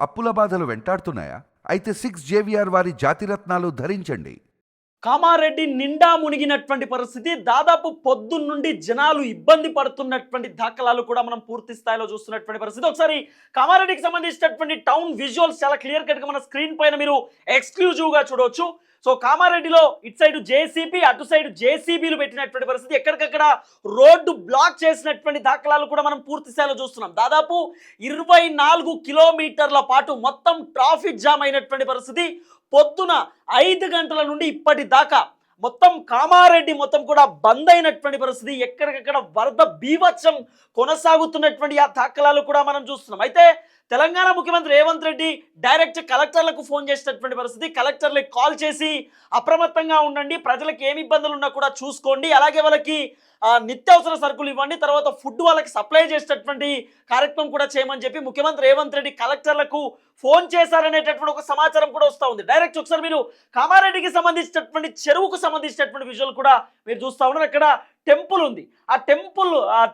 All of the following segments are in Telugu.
అప్పుల బాధలు వెంటాడుతున్నాయా? అయితే 6 JVR వారి జాతిరత్నాలు ధరించండి. కామారెడ్డి నిండా మునిగినటువంటి పరిస్థితి, దాదాపు పొద్దున్నుండి జనాలు ఇబ్బంది పడుతున్నటువంటి దాఖలాలు కూడా మనం పూర్తి స్థాయిలో చూస్తున్నటువంటి పరిస్థితి. ఒకసారి కామారెడ్డికి సంబంధించినటువంటి టౌన్ విజువల్స్ చాలా క్లియర్ కట్ గా మన స్క్రీన్ పైన మీరు ఎక్స్క్లూజివ్ గా చూడవచ్చు. సో కామారెడ్డిలో ఇటు సైడ్ జేసీబీ, అటు సైడ్ జేసీబీలు పెట్టినటువంటి పరిస్థితి, ఎక్కడికక్కడ రోడ్డు బ్లాక్ చేసినటువంటి దాఖలాలు కూడా మనం పూర్తి స్థాయిలో చూస్తున్నాం. దాదాపు 24 కిలోమీటర్ల పాటు మొత్తం ట్రాఫిక్ జామ్ అయినటువంటి పరిస్థితి. పొద్దున 5 గంటల నుండి ఇప్పటిదాకా మొత్తం కామారెడ్డి మొత్తం కూడా బంద్ అయినటువంటి పరిస్థితి. ఎక్కడికక్కడ వరద బీభత్సం కొనసాగుతున్నటువంటి ఆ దాఖలాలు కూడా మనం చూస్తున్నాం. అయితే తెలంగాణ ముఖ్యమంత్రి రేవంత్ రెడ్డి డైరెక్ట్ కలెక్టర్లకు ఫోన్ చేసినటువంటి పరిస్థితి. కలెక్టర్లకు కాల్ చేసి అప్రమత్తంగా ఉండండి, ప్రజలకు ఏమి ఇబ్బందులు ఉన్నా కూడా చూసుకోండి, అలాగే వాళ్ళకి నిత్యావసర సరుకులు ఇవ్వండి, తర్వాత ఫుడ్ వాళ్ళకి సప్లై చేసేటటువంటి కార్యక్రమం కూడా చేయమని చెప్పి ముఖ్యమంత్రి రేవంత్ రెడ్డి కలెక్టర్లకు ఫోన్ చేశారనేటటువంటి ఒక సమాచారం కూడా వస్తూ ఉంది. డైరెక్ట్ ఒకసారి మీరు కామారెడ్డికి సంబంధించినటువంటి చెరువుకు సంబంధించినటువంటి విజువల్ కూడా మీరు చూస్తూ ఉన్నారు. అక్కడ టెంపుల్ ఉంది, ఆ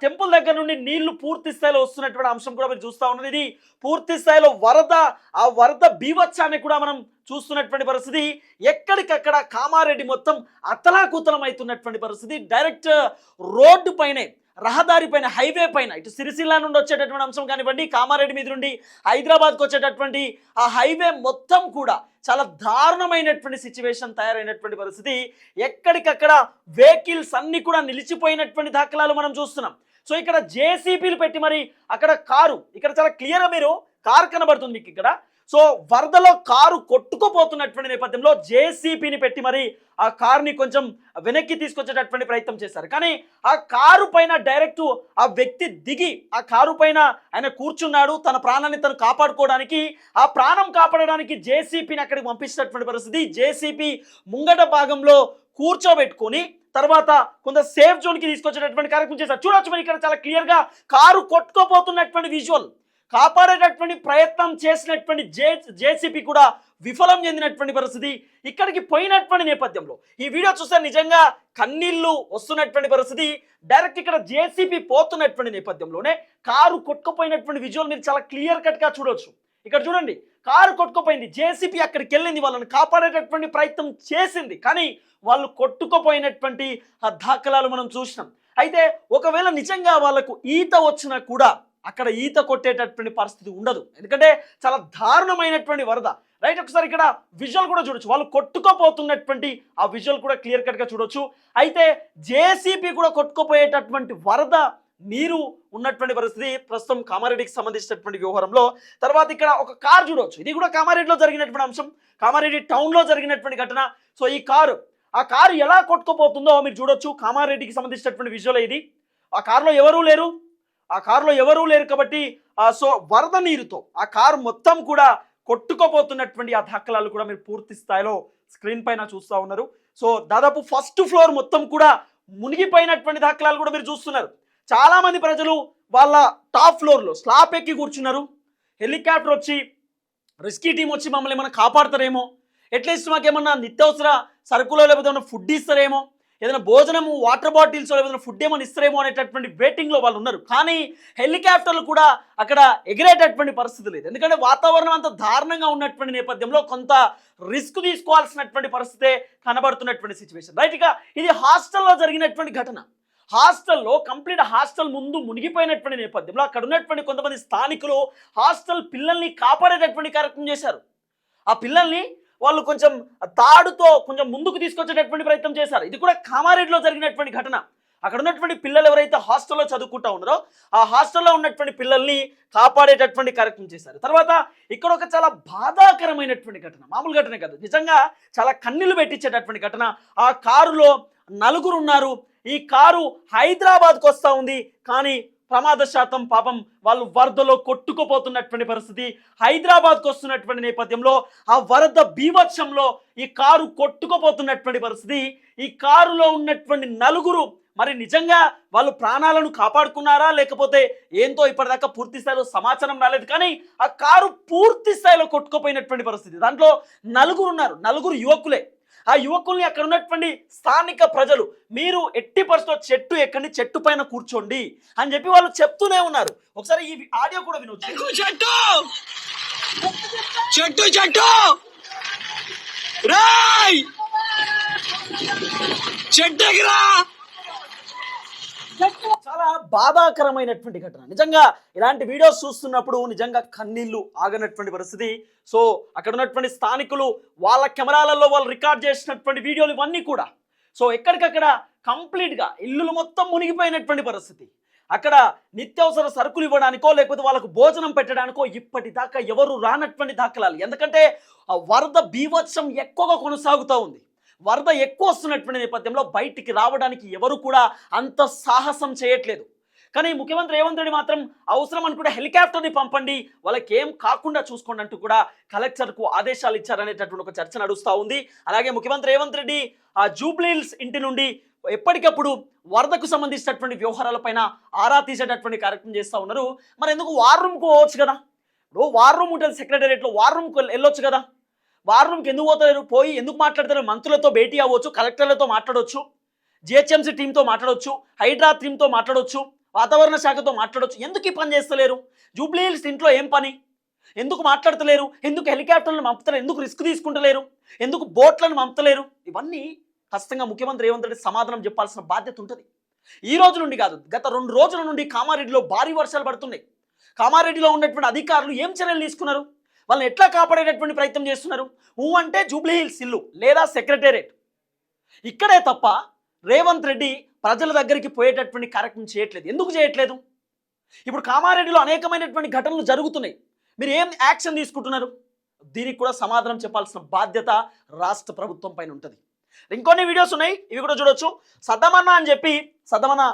టెంపుల్ దగ్గర నుండి నీళ్లు పూర్తి స్థాయిలో వస్తున్నటువంటి అంశం కూడా మీరు చూస్తూ ఉన్నారు. ఇది పూర్తి స్థాయిలో ఆ వరద బీభత్సాన్ని కూడా మనం చూస్తున్నటువంటి పరిస్థితి. ఎక్కడికక్కడ కామారెడ్డి మొత్తం అతలాకుతలం అవుతున్నటువంటి పరిస్థితి. డైరెక్ట్ రోడ్డు పైనే, రహదారి పైన, హైవే పైన, ఇటు సిరిసిల్ల నుండి వచ్చేటటువంటి అంశం కానివ్వండి, కామారెడ్డి మీద నుండి హైదరాబాద్కి వచ్చేటటువంటి ఆ హైవే మొత్తం కూడా చాలా దారుణమైనటువంటి సిచ్యువేషన్ తయారైనటువంటి పరిస్థితి. ఎక్కడికక్కడ వెహికల్స్ అన్ని కూడా నిలిచిపోయినటువంటి దాఖలాలు మనం చూస్తున్నాం. సో ఇక్కడ జేసీబీలు పెట్టి మరి అక్కడ కారు, ఇక్కడ చాలా క్లియర్గా మీరు కారు కనబడుతుంది మీకు ఇక్కడ. సో వరదలో కారు కొట్టుకుపోతున్నటువంటి నేపథ్యంలో జేసీబీని పెట్టి మరి ఆ కారుని కొంచెం వెనక్కి తీసుకొచ్చేటటువంటి ప్రయత్నం చేశారు. కానీ ఆ కారు పైన డైరెక్ట్ ఆ వ్యక్తి దిగి ఆ కారు పైన ఆయన కూర్చున్నాడు. తన ప్రాణాన్ని తను కాపాడుకోవడానికి, ఆ ప్రాణం కాపాడడానికి జేసీబీని అక్కడికి పంపించినటువంటి పరిస్థితి. జేసీబీ ముంగట భాగంలో కూర్చోబెట్టుకొని తర్వాత కొంత సేఫ్ జోన్కి తీసుకొచ్చేటటువంటి కార్యక్రమం చేశారు. చూడొచ్చు మరి ఇక్కడ చాలా క్లియర్గా కారు కొట్టుకోపోతున్నటువంటి విజువల్. కాపాడేటటువంటి ప్రయత్నం చేసినటువంటి జేసీబీ కూడా విఫలం చెందినటువంటి పరిస్థితి. ఇక్కడికి పోయినటువంటి నేపథ్యంలో ఈ వీడియో చూస్తే నిజంగా కన్నీళ్లు వస్తున్నటువంటి పరిస్థితి. డైరెక్ట్ ఇక్కడ జేసీబీ పోతున్నటువంటి నేపథ్యంలోనే కారు కొట్టుకుపోయినటువంటి విజువల్ మీరు చాలా క్లియర్ కట్గా చూడొచ్చు. ఇక్కడ చూడండి, కారు కొట్టుకుపోయింది, జేసీబీ అక్కడికి వెళ్ళింది, వాళ్ళని కాపాడేటటువంటి ప్రయత్నం చేసింది, కానీ వాళ్ళు కొట్టుకుపోయినటువంటి ఆ దాఖలాలు మనం చూసినాం. అయితే ఒకవేళ నిజంగా వాళ్ళకు ఈత వచ్చినా కూడా అక్కడ ఈత కొట్టేటటువంటి పరిస్థితి ఉండదు, ఎందుకంటే చాలా దారుణమైనటువంటి వరద. రైట్, ఒకసారి ఇక్కడ విజువల్ కూడా చూడొచ్చు, వాళ్ళు కొట్టుకుపోతున్నటువంటి ఆ విజువల్ కూడా క్లియర్ కట్గా చూడొచ్చు. అయితే జేసీబీ కూడా కొట్టుకుపోయేటటువంటి వరద నీరు ఉన్నటువంటి పరిస్థితి ప్రస్తుతం కామారెడ్డికి సంబంధించినటువంటి వ్యవహారంలో. తర్వాత ఇక్కడ ఒక కారు చూడవచ్చు, ఇది కూడా కామారెడ్డిలో జరిగినటువంటి అంశం, కామారెడ్డి టౌన్లో జరిగినటువంటి ఘటన. సో ఈ ఆ కారు ఎలా కొట్టుకుపోతుందో మీరు చూడొచ్చు. కామారెడ్డికి సంబంధించినటువంటి విజువల్ ఇది. ఆ కారులో ఎవరూ లేరు కాబట్టి సో వరద నీరుతో ఆ కారు మొత్తం కూడా కొట్టుకుపోతున్నటువంటి ఆ దాఖలాలు కూడా మీరు పూర్తి స్థాయిలో స్క్రీన్ పైన చూస్తూ ఉన్నారు. సో దాదాపు ఫస్ట్ ఫ్లోర్ మొత్తం కూడా మునిగిపోయినటువంటి దాఖలాలు కూడా మీరు చూస్తున్నారు. చాలా మంది ప్రజలు వాళ్ళ టాప్ ఫ్లోర్లో స్లాబ్ ఎక్కి కూర్చున్నారు. హెలికాప్టర్ వచ్చి, రెస్క్యూ టీం వచ్చి మమ్మల్ని ఏమైనా కాపాడతారేమో, అట్లీస్ట్ మాకేమన్నా నిత్యావసర సరుకులో లేకపోతే ఏమన్నా ఫుడ్ ఇస్తారేమో, ఏదైనా భోజనము, వాటర్ బాటిల్స్ లేకపోతే ఫుడ్ ఏమైనా ఇస్తారేమో అనేటటువంటి వెయిటింగ్లో వాళ్ళు ఉన్నారు. కానీ హెలికాప్టర్లు కూడా అక్కడ ఎగిరేటటువంటి పరిస్థితి లేదు, ఎందుకంటే వాతావరణం అంత దారుణంగా ఉన్నటువంటి నేపథ్యంలో కొంత రిస్క్ తీసుకోవాల్సినటువంటి పరిస్థితే కనబడుతున్నటువంటి సిచ్యువేషన్. రైట్, ఇక ఇది హాస్టల్లో జరిగినటువంటి ఘటన. కంప్లీట్ హాస్టల్ ముందు మునిగిపోయినటువంటి నేపథ్యంలో అక్కడ ఉన్నటువంటి కొంతమంది స్థానికులు హాస్టల్ పిల్లల్ని కాపాడేటటువంటి కార్యక్రమం చేశారు. ఆ పిల్లల్ని వాళ్ళు కొంచెం తాడుతో కొంచెం ముందుకు తీసుకొచ్చేటటువంటి ప్రయత్నం చేశారు. ఇది కూడా కామారెడ్డిలో జరిగినటువంటి ఘటన. అక్కడ ఉన్నటువంటి పిల్లలు ఎవరైతే హాస్టల్లో చదువుకుంటూ ఉన్నారో ఆ హాస్టల్లో ఉన్నటువంటి పిల్లల్ని కాపాడేటటువంటి కార్యక్రమం చేశారు. తర్వాత ఇక్కడ ఒక చాలా బాధాకరమైనటువంటి ఘటన, మామూలు ఘటన కాదు, నిజంగా చాలా కన్నీళ్లు పెట్టించేటటువంటి ఘటన. ఆ కారులో 4 ఉన్నారు. ఈ కారు హైదరాబాద్కు వస్తూ ఉంది, కానీ ప్రమాద శాతం పాపం వాళ్ళు వరదలో కొట్టుకుపోతున్నటువంటి పరిస్థితి. హైదరాబాద్కు వస్తున్నటువంటి నేపథ్యంలో ఆ వరద బీభత్సంలో ఈ కారు కొట్టుకుపోతున్నటువంటి పరిస్థితి. ఈ కారులో ఉన్నటువంటి 4 మరి నిజంగా వాళ్ళు ప్రాణాలను కాపాడుకున్నారా లేకపోతే ఏంతో ఇప్పటిదాకా పూర్తి స్థాయిలో సమాచారం రాలేదు, కానీ ఆ కారు పూర్తి స్థాయిలో కొట్టుకుపోయినటువంటి పరిస్థితి. దాంట్లో 4 ఉన్నారు, 4 యువకులే. ఆ యువకుల్ని అక్కడ ఉన్నటువంటి స్థానిక ప్రజలు మీరు ఎట్టి పరిస్థితుల్లో చెట్టు ఎక్కండి, చెట్టు పైన కూర్చోండి అని చెప్పి వాళ్ళు చెప్తూనే ఉన్నారు. ఒకసారి ఈ ఆడియో కూడా వినొచ్చు. చెట్టు చెట్టు రాయ్ చెట్టు ఎగిరా. చాలా బాధాకరమైనటువంటి ఘటన. నిజంగా ఇలాంటి వీడియోస్ చూస్తున్నప్పుడు నిజంగా కన్నీళ్లు ఆగనటువంటి పరిస్థితి. సో అక్కడ ఉన్నటువంటి స్థానికులు వాళ్ళ కెమెరాలలో వాళ్ళు రికార్డ్ చేసినటువంటి వీడియోలు ఇవన్నీ కూడా సో ఎక్కడికక్కడ కంప్లీట్గా ఇల్లులు మొత్తం మునిగిపోయినటువంటి పరిస్థితి. అక్కడ నిత్యావసర సరుకులు ఇవ్వడానికో లేకపోతే వాళ్ళకు భోజనం పెట్టడానికో ఇప్పటిదాకా ఎవరు రానటువంటి దాఖలాలు. ఎందుకంటే ఆ వరద బీభత్సం ఎక్కువగా కొనసాగుతూ ఉంది. వరద ఎక్కువ వస్తున్నటువంటి నేపథ్యంలో బయటికి రావడానికి ఎవరు కూడా అంత సాహసం చేయట్లేదు. కానీ ముఖ్యమంత్రి రేవంత్ రెడ్డి మాత్రం అవసరం అనుకుంటే హెలికాప్టర్ని పంపండి, వాళ్ళకి ఏం కాకుండా చూసుకోండి అంటూ కూడా కలెక్టర్కు ఆదేశాలు ఇచ్చారనేటటువంటి ఒక చర్చ నడుస్తూ ఉంది. అలాగే ముఖ్యమంత్రి రేవంత్ రెడ్డి ఆ జూబ్లీహిల్స్ ఇంటి నుండి ఎప్పటికప్పుడు వరదకు సంబంధించినటువంటి వ్యవహారాలపైన ఆరా తీసేటటువంటి కార్యక్రమం చేస్తూ ఉన్నారు. మరి ఎందుకు వార్ రూమ్కు పోవచ్చు కదా? ఇప్పుడు వార్ రూమ్ ఉంటుంది సెక్రటేరియట్లో, వార్ రూమ్కి వెళ్ళొచ్చు కదా? వార్ రూమ్కి ఎందుకు పోతలేరు? పోయి ఎందుకు మాట్లాడతారు? మంత్రులతో భేటీ అవ్వచ్చు, కలెక్టర్లతో మాట్లాడవచ్చు, జిహెచ్ఎంసీ టీంతో మాట్లాడవచ్చు, హైడ్రా టీంతో మాట్లాడవచ్చు, వాతావరణ శాఖతో మాట్లాడవచ్చు. ఎందుకు ఈ పని చేస్తలేరు? జూబ్లీహిల్స్ ఇంట్లో ఏం పని? ఎందుకు మాట్లాడతలేరు? ఎందుకు హెలికాప్టర్లను పంపుతలేరు? ఎందుకు రిస్క్ తీసుకుంటలేరు? ఎందుకు బోట్లను పంపుతలేరు? ఇవన్నీ ఖచ్చితంగా ముఖ్యమంత్రి రేవంత్ రెడ్డి సమాధానం చెప్పాల్సిన బాధ్యత ఉంటుంది. ఈ రోజు నుండి కాదు, గత 2 రోజుల నుండి కామారెడ్డిలో భారీ వర్షాలు పడుతున్నాయి. కామారెడ్డిలో ఉన్నటువంటి అధికారులు ఏం చర్యలు తీసుకున్నారు? వాళ్ళని ఎట్లా కాపాడేటటువంటి ప్రయత్నం చేస్తున్నారు? అంటే జూబ్లీహిల్స్ ఇల్లు లేదా సెక్రటేరియట్ ఇక్కడే తప్ప రేవంత్ రెడ్డి ప్రజల దగ్గరికి పోయేటటువంటి కార్యక్రమం చేయట్లేదు. ఎందుకు చేయట్లేదు? ఇప్పుడు కామారెడ్డిలో అనేకమైనటువంటి ఘటనలు జరుగుతున్నాయి. మీరు ఏం యాక్షన్ తీసుకుంటున్నారు? దీనికి కూడా సమాధానం చెప్పాల్సిన బాధ్యత రాష్ట్ర ప్రభుత్వం పైన ఉంటుంది. ఇంకొన్ని వీడియోస్ ఉన్నాయి, ఇవి కూడా చూడొచ్చు. సద్దమన్న అని చెప్పి సద్దమన్న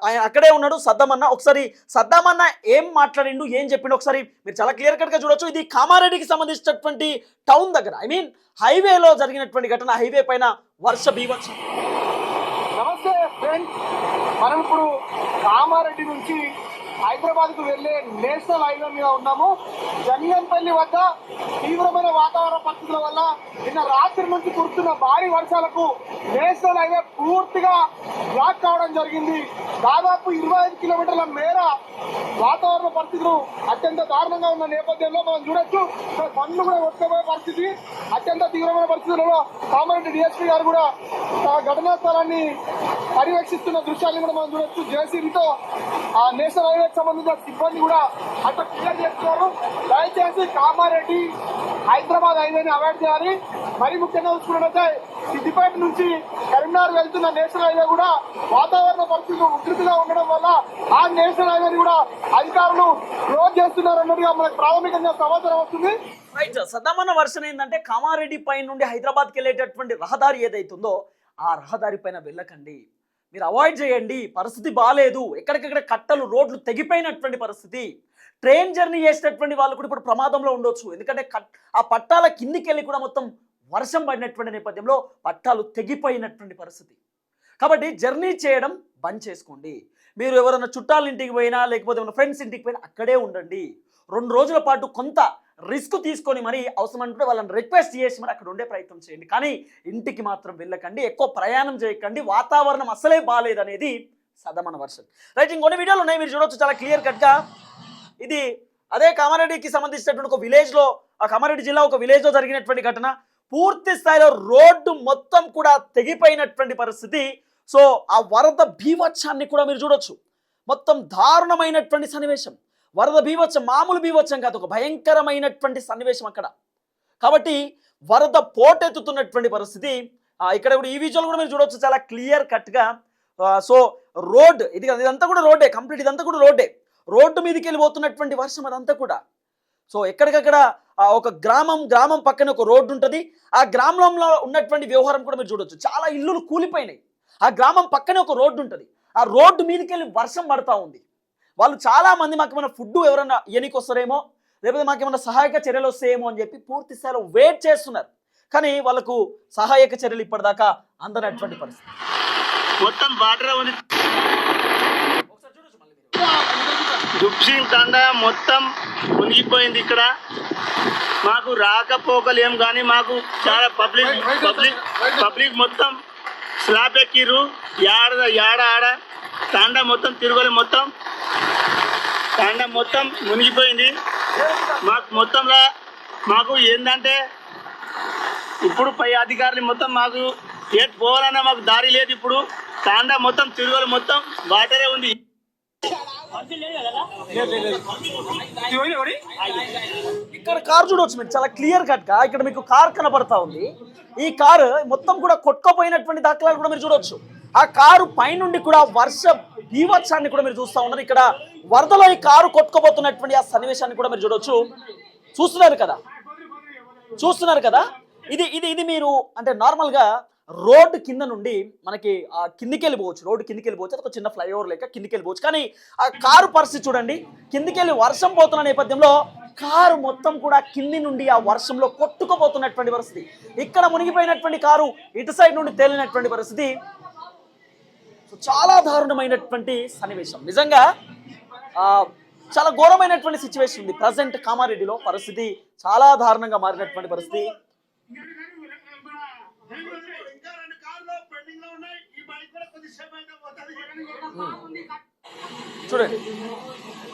ఆయన అక్కడే ఉన్నాడు. సద్దమన్న ఒకసారి సద్దమన్న ఏం మాట్లాడిండు, ఏం చెప్పిండు ఒకసారి మీరు చాలా క్లియర్ కట్గా చూడొచ్చు. ఇది కామారెడ్డికి సంబంధించినటువంటి టౌన్ దగ్గర, ఐ మీన్ హైవేలో జరిగినటువంటి ఘటన. హైవే పైన వర్ష బీభత్సం. నమస్తే ఫ్రెండ్స్, మనం ఇప్పుడు కామారెడ్డి నుంచి హైదరాబాద్కు వెళ్లే నేషనల్ హైవే మీద ఉన్నాము. జంగంపల్లి వద్ద తీవ్రమైన వాతావరణ పరిస్థితుల వల్ల నిన్న రాత్రి నుంచి కురుస్తున్న భారీ వర్షాలకు నేషనల్ హైవే పూర్తిగా బ్లాక్ కావడం జరిగింది. దాదాపు 25 కిలోమీటర్ల మేర వాతావరణ పరిస్థితులు అత్యంత దారుణంగా ఉన్న నేపథ్యంలో మనం చూడొచ్చు. పనులు కూడా కొట్టుకుపోయే పరిస్థితి, అత్యంత తీవ్రమైన పరిస్థితులలో కామారెడ్డి డిఎస్పీ గారు కూడా ఘటనా స్థలాన్ని పర్యవేక్షిస్తున్న దృశ్యాన్ని కూడా మనం చూడొచ్చు. జేసీబీతో ఆ నేషనల్ హైవేకి సంబంధించిన సిబ్బంది కూడా అట్లా క్లియర్ చేస్తున్నారు. దయచేసి కామారెడ్డి హైదరాబాద్ హైవేని అవాయిడ్ చేయాలి. మరీ ముఖ్యంగా చూసుకున్నట్లయితే సిద్దిపేట నుంచి కరీంనగర్ వెళ్తున్న నేషనల్ హైవే కూడా వాతావరణ పరిస్థితులు ఉధృతిగా ఉండడం వల్ల ఆ నేషనల్ హైవేని కూడా అధికారులు క్లోజ్ చేస్తున్నారు అన్నట్టుగా మనకు ప్రాథమికంగా సమాచారం వస్తుంది. రైట్, సద్దమన్న వర్షన్ ఏంటంటే కామారెడ్డి పై నుండి హైదరాబాద్కి వెళ్ళేటటువంటి రహదారి ఏదైతుందో ఆ రహదారి పైన వెళ్ళకండి, మీరు అవాయిడ్ చేయండి. పరిస్థితి బాగాలేదు, ఎక్కడికక్కడ కట్టలు రోడ్లు తెగిపోయినటువంటి పరిస్థితి. ట్రైన్ జర్నీ చేసేటటువంటి వాళ్ళు కూడా ఇప్పుడు ప్రమాదంలో ఉండొచ్చు. ఎందుకంటే ఆ పట్టాల కిందికి వెళ్ళి కూడా మొత్తం వర్షం పడినటువంటి నేపథ్యంలో పట్టాలు తెగిపోయినటువంటి పరిస్థితి. కాబట్టి జర్నీ చేయడం బంద్ చేసుకోండి. మీరు ఎవరైనా చుట్టాల ఇంటికి పోయినా లేకపోతే ఏమైనా ఫ్రెండ్స్ ఇంటికి పోయినా అక్కడే ఉండండి. 2 రోజుల పాటు కొంత రిస్క్ తీసుకొని మరి అవసరం అనుకుంటే వాళ్ళని రిక్వెస్ట్ చేసి మరి అక్కడ ఉండే ప్రయత్నం చేయండి. కానీ ఇంటికి మాత్రం వెళ్ళకండి, ఎక్కువ ప్రయాణం చేయకండి. వాతావరణం అసలే బాగాలేదనేది సదమన వర్షన్. రైట్, ఇంకొన్ని వీడియోలు ఉన్నాయి, మీరు చూడొచ్చు చాలా క్లియర్ కట్గా. ఇది అదే కామారెడ్డికి సంబంధించినటువంటి ఒక విలేజ్లో, ఆ కామారెడ్డి జిల్లా ఒక విలేజ్లో జరిగినటువంటి ఘటన. పూర్తి స్థాయిలో రోడ్డు మొత్తం కూడా తెగిపోయినటువంటి పరిస్థితి. సో ఆ వరద బీభత్సాన్ని కూడా మీరు చూడొచ్చు. మొత్తం దారుణమైనటువంటి సన్నివేశం. వరద బీభత్సం మామూలు బీభత్సం కాదు, ఒక భయంకరమైనటువంటి సన్నివేశం అక్కడ. కాబట్టి వరద పోటెత్తుతున్నటువంటి పరిస్థితి ఇక్కడ కూడా. ఈ విజువల్ కూడా మీరు చూడొచ్చు చాలా క్లియర్ కట్గా. సో రోడ్ ఇదంతా కూడా రోడ్డే, కంప్లీట్ ఇదంతా కూడా రోడ్డే. రోడ్డు మీదకి వెళ్ళిపోతున్నటువంటి వర్షం అదంతా కూడా. సో ఎక్కడికక్కడ ఒక గ్రామం పక్కన ఒక రోడ్డు ఉంటుంది. ఆ గ్రామంలో ఉన్నటువంటి వ్యవహారం కూడా మీరు చూడొచ్చు. చాలా ఇల్లులు కూలిపోయినాయి. ఆ గ్రామం పక్కనే ఒక రోడ్డు ఉంటుంది. ఆ రోడ్డు మీదకి వెళ్ళి వర్షం పడతా ఉంది. వాళ్ళు చాలా మంది మాకు ఏమైనా ఫుడ్ ఎవరైనా ఇయనికి వస్తారేమో, లేకపోతే మాకు ఏమైనా సహాయక చర్యలు వస్తాయేమో అని చెప్పి పూర్తి స్థాయిలో వెయిట్ చేస్తున్నారు. కానీ వాళ్ళకు సహాయక చర్యలు ఇప్పటిదాకా అందనటువంటి పరిస్థితి. మొత్తం వాటర్ ఉంది. దుబ్సింగ్ తండా మొత్తం మునిగిపోయింది. ఇక్కడ మాకు రాకపోకలేం కానీ మాకు చాలా పబ్లిక్ మొత్తం స్లాబ్ ఎక్కిర్రు. ఆడ తండా మొత్తం తిరగలే, మొత్తం తండా మొత్తం మునిగిపోయింది. మాకు మొత్తంలో మాకు ఏంటంటే ఇప్పుడు పై అధికారులు మొత్తం మాకు ఏది పోవాలన్నా మాకు దారి లేదు. ఇప్పుడు తాండా మొత్తం తిరుగులు మొత్తం వాటరే ఉంది. ఇక్కడ కార్ చూడవచ్చు మీరు చాలా క్లియర్ కట్ గా. ఇక్కడ మీకు కార్ కనబడతా ఉంది. ఈ కారు మొత్తం కూడా కొట్టుకుపోయినటువంటి దాఖలాలు కూడా మీరు చూడొచ్చు. ఆ కారు పైనుండి కూడా వర్ష బీభత్సాన్ని కూడా మీరు చూస్తూ ఉన్నారు. ఇక్కడ వరదలో ఈ కారు కొట్టుకుపోతున్నటువంటి ఆ సన్నివేశాన్ని కూడా మీరు చూడొచ్చు. చూస్తున్నారు కదా. ఇది ఇది ఇది మీరు అంటే నార్మల్ గా రోడ్డు కింద నుండి మనకి ఆ కిందికి వెళ్ళిపోవచ్చు. రోడ్డు కిందికి వెళ్ళిపోవచ్చు. అది ఒక చిన్న ఫ్లైఓవర్ లేక కిందికి వెళ్ళిపోవచ్చు. కానీ ఆ కారు పరిస్థితి చూడండి. కిందికి వెళ్ళి వర్షం పోతున్న నేపథ్యంలో కారు మొత్తం కూడా కింది నుండి ఆ వర్షంలో కొట్టుకుపోతున్నటువంటి పరిస్థితి. ఇక్కడ మునిగిపోయినటువంటి కారు ఇటు సైడ్ నుండి తేలినటువంటి పరిస్థితి. చాలా దారుణమైనటువంటి సన్నివేశం. నిజంగా చాలా ఘోరమైనటువంటి సిచ్యువేషన్ ఉంది ప్రజెంట్ కామారెడ్డిలో. పరిస్థితి చాలా దారుణంగా మారినటువంటి పరిస్థితి. చూడండి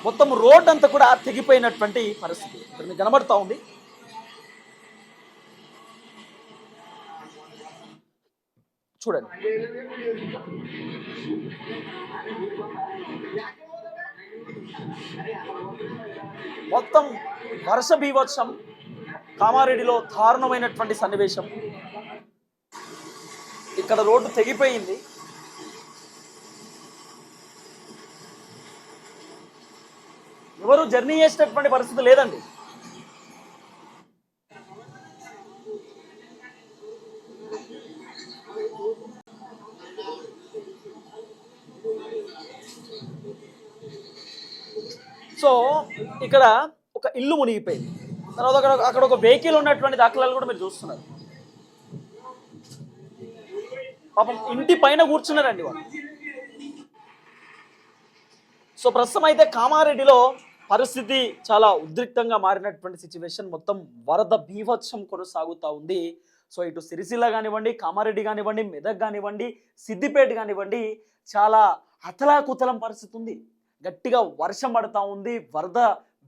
మొత్తం రోడ్ అంతా కూడా తెగిపోయినటువంటి పరిస్థితి ఇక్కడ మీకు కనబడతా ఉంది. చూడండి మొత్తం వర్ష బీభత్సం. కామారెడ్డిలో దారుణమైనటువంటి సన్నివేశం. ఇక్కడ రోడ్డు తెగిపోయింది. ఎవరు జర్నీ చేసేటటువంటి పరిస్థితి లేదండి. సో ఇక్కడ ఒక ఇల్లు మునిగిపోయింది. తర్వాత అక్కడ ఒక వెహికల్ ఉన్నటువంటి దాఖలాలు కూడా మీరు చూస్తున్నారు. పాపం ఇంటి పైన కూర్చున్నారండి వాళ్ళు. సో ప్రస్తుతం అయితే కామారెడ్డిలో పరిస్థితి చాలా ఉద్రిక్తంగా మారినటువంటి సిచ్యువేషన్. మొత్తం వరద బీభత్సం కొనసాగుతూ ఉంది. సో ఇటు సిరిసిల్ల కానివ్వండి, కామారెడ్డి కానివ్వండి, మెదక్ కానివ్వండి, సిద్దిపేట కానివ్వండి, చాలా అతలాకుతలం పరిస్థితి ఉంది. గట్టిగా వర్షం పడుతూ ఉంది. వరద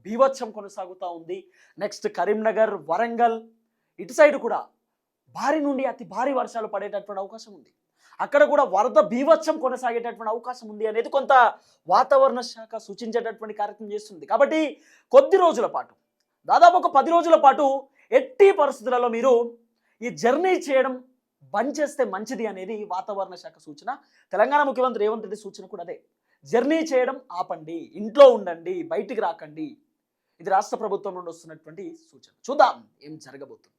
బీభత్సం కొనసాగుతూ ఉంది. నెక్స్ట్ కరీంనగర్, వరంగల్ ఇటు సైడ్ కూడా భారీ నుండి అతి భారీ వర్షాలు పడేటటువంటి అవకాశం ఉంది. అక్కడ కూడా వరద బీభత్సం కొనసాగేటటువంటి అవకాశం ఉంది అనేది కొంత వాతావరణ శాఖ సూచించేటటువంటి కార్యక్రమం చేస్తుంది. కాబట్టి కొద్ది రోజుల పాటు, దాదాపు ఒక 10 రోజుల పాటు ఎట్టి పరిస్థితులలో మీరు ఈ జర్నీ చేయడం బంద్ చేస్తే మంచిది అనేది వాతావరణ శాఖ సూచన. తెలంగాణ ముఖ్యమంత్రి రేవంత్ రెడ్డి సూచన కూడా అదే. జర్నీ చేయడం ఆపండి, ఇంట్లో ఉండండి, బయటికి రాకండి. ఇది రాష్ట్ర ప్రభుత్వం నుండి వస్తున్నటువంటి సూచన. చూద్దాం ఏం జరగబోతుంది.